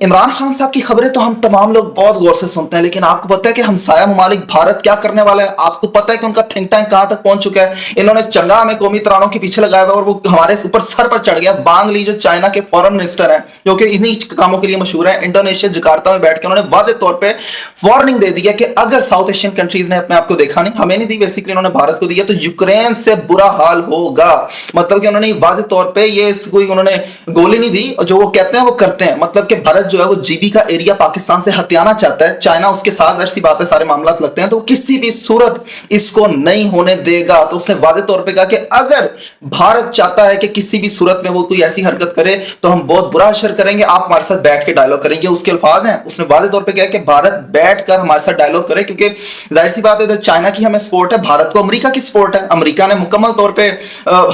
इमरान खान साहब की खबरें तो हम तमाम लोग बहुत गौर से सुनते हैं, लेकिन आपको पता है कि हमसाया ममालिक भारत क्या करने वाला है? आपको पता है कि उनका थिंक टैंक कहां तक पहुंच चुका है? इन्होंने चंगा हमें कौमी तरानों के पीछे लगाया हुआ और वो हमारे ऊपर सर पर चढ़ गया। बांग ली जो चाइना के फॉरेन मिनिस्टर हैं, जो कि इन्हीं कामों के लिए मशहूर है, इंडोनेशिया जकार्ता में बैठ के उन्होंने वादे तौर पर वार्निंग दे दी है कि अगर साउथ एशियन कंट्रीज ने अपने आप को देखा नहीं, हमें नहीं दी, बेसिकली उन्होंने भारत को दिया, तो यूक्रेन से बुरा हाल होगा। मतलब कि उन्होंने वादे तौर पर ये कोई उन्होंने गोली नहीं दी, जो वो कहते हैं वो करते हैं। मतलब कि भारत जो है वो जीबी का एरिया पाकिस्तान से हथियाना चाहता है, चाइना उसके साथ ऐसी बातें सारे मामला लगते हैं, तो किसी भी सूरत इसको नहीं होने देगा। तो उसने वादे तौर पे कहा कि अगर भारत चाहता है कि किसी भी सूरत में वो कोई ऐसी हरकत करे तो हम बहुत बुरा असर करेंगे, आप हमारे साथ बैठ के डायलॉग करेंगे। उसके अल्फाज हैं, उसने वादे तौर पे कहा कि भारत बैठकर हमारे साथ डायलॉग करे, क्योंकि जाहिर सी बात है तो चाइना की हमें सपोर्ट है, भारत को अमेरिका की सपोर्ट है। अमेरिका ने मुकम्मल तौर पे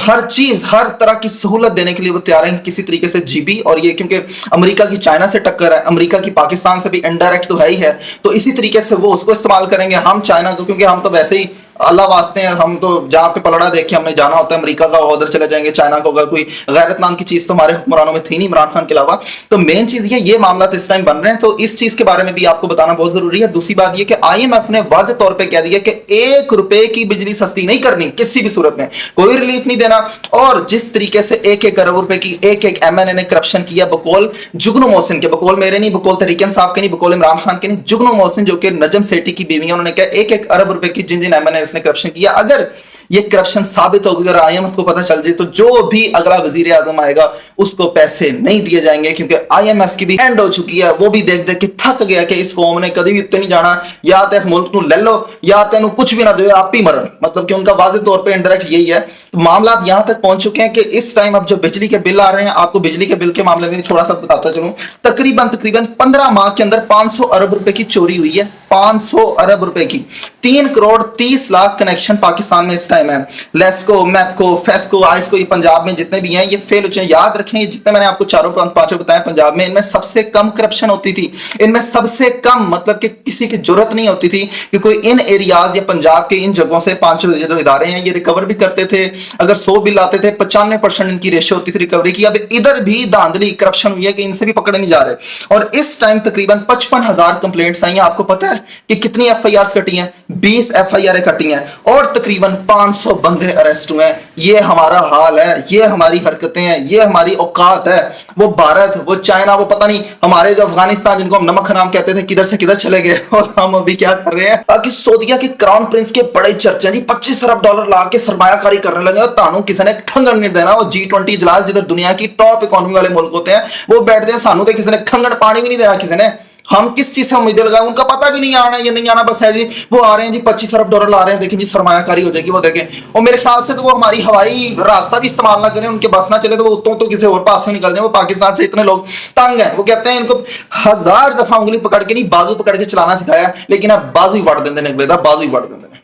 हर चीज हर तरह की सहूलत देने के लिए वो तैयार है किसी तरीके से जीबी, और ये क्योंकि अमेरिका की चाइना से टक्कर है, अमेरिका की पाकिस्तान से भी इनडायरेक्ट तो है ही है, तो इसी तरीके से वो उसको इस्तेमाल करेंगे। हम चाइना को, क्योंकि हम तो वैसे ही अल्लाह वास्ते हैं, हम तो जहां पे पलड़ा देख के हमने जाना होता है अमेरिका का, उधर चले जाएंगे। चाइना को अगर कोई गैरत नाम की चीज तो हमारे हुक्मरानों में थी नहीं, इमरान खान के अलावा। तो मेन चीज ये मामला तो इस टाइम बन रहे हैं, तो इस चीज के बारे में भी आपको बताना बहुत जरूरी है। दूसरी बात ये कि IMF ने वाज़े तौर पे कह दिया कि 1 रुपए की बिजली सस्ती नहीं करनी, किसी भी सूरत में कोई रिलीफ नहीं देना। और जिस तरीके से 1-1 अरब रुपए की एक MNA ने करप्शन किया, बकौल जुगनू मोहसिन के, बकौल मेरे नहीं, बकौल तहरीक इंसाफ के नहीं, बकौल इमरान खान के नहीं, जुगनू मोहसिन जो कि नजम सेठी की बीवी है, उन्होंने कहा 1-1 अरब रुपए की जिन MNA ने करप्शन किया, अगर ये करप्शन साबित होगी, अगर IMF को पता चल जाए, तो जो भी अगला वजीर आजम आएगा उसको पैसे नहीं दिए जाएंगे, क्योंकि IMF की भी एंड हो चुकी है। वो भी देख देख के थक गया कि इस कौम ने कभी भी इतने नहीं जाना, या तो इस मुल्क को ले लो या तेन कुछ भी ना दो, आप ही मरन। मतलब कि उनका वाज़े तौर पे इंडायरेक्ट यही है। तो मामला यहां तक पहुंच चुके हैं कि इस टाइम अब जो बिजली के बिल आ रहे हैं, आपको बिजली के बिल के मामले में थोड़ा सा बताता चलूं, तकरीबन 15 माह के अंदर 500 अरब रुपए की चोरी हुई है। 500 अरब रुपए की 3 करोड़ 30 लाख कनेक्शन पाकिस्तान में इस टाइम है। लेस्को, मैपको, फेस्को, आइस्को, ये पंजाब में जितने भी हैं ये फेल हो चुके हैं। याद रखें, जितने मैंने आपको चारों पांचों बताए पंजाब में, इनमें सबसे कम करप्शन होती थी, इनमें सबसे कम, मतलब कि किसी की जरूरत नहीं होती थी कि कोई इन एरियाज या पंजाब के इन जगहों से 5 जो इदारे हैं ये रिकवर भी करते थे। अगर 100 बिल आते थे, 95% इनकी रेशियो होती थी रिकवरी की। अब इधर भी धांधली करप्शन हुई है कि इनसे भी पकड़े नहीं जा रहे। और इस टाइम तकरीबन 55,000 कंप्लेंट्स आई हैं। आपको पता है कि कितनी FIRs कटी हैं? 20 FIR कटी हैं और तकरीबन 500 बंदे अरेस्ट हुए हैं। ये हमारा हाल है, ये हमारी हरकतें हैं, ये हमारी औकात है। वो भारत, वो चाइना, वो पता नहीं हमारे जो अफगानिस्तान जिनको हम नमक हराम कहते थे, किधर से किधर चले गए, और हम अभी क्या कर रहे हैं। बाकी सऊदीया के क्राउन प्रिंस के बड़े चर्चे जी, 25 अरब डॉलर ला के सरमायाकारी करने लगे, और तानू किसी ने खंगन नहीं देना। वो G20 इजलास जिधर दुनिया की टॉप इकोनॉमी वाले मुल्क होते हैं वो बैठते हैं, सानू तो किसी ने खंगन पानी भी नहीं देना किसी ने। हम किस चीज से उम्मीदें लगाएं, उनका पता भी नहीं आना, ये नहीं आना, बस है जी वो आ रहे हैं जी 25 अरब डॉलर ला रहे हैं, देखें जी सरमायाकारी हो जाएगी, वो देखें। और मेरे ख्याल से तो वो हमारी हवाई रास्ता भी इस्तेमाल ना करें, उनके बस ना चले तो वो तो किसी और पास से निकल जाए। वो पाकिस्तान से इतने लोग तंग हैं, वो कहते हैं इनको 1000 दफा उंगली पकड़ के नहीं बाजू पकड़ के चलाना सिखाया, लेकिन अब बाजू ही वड़ देंगे, निकले था बाजू ही वड़ देंगे।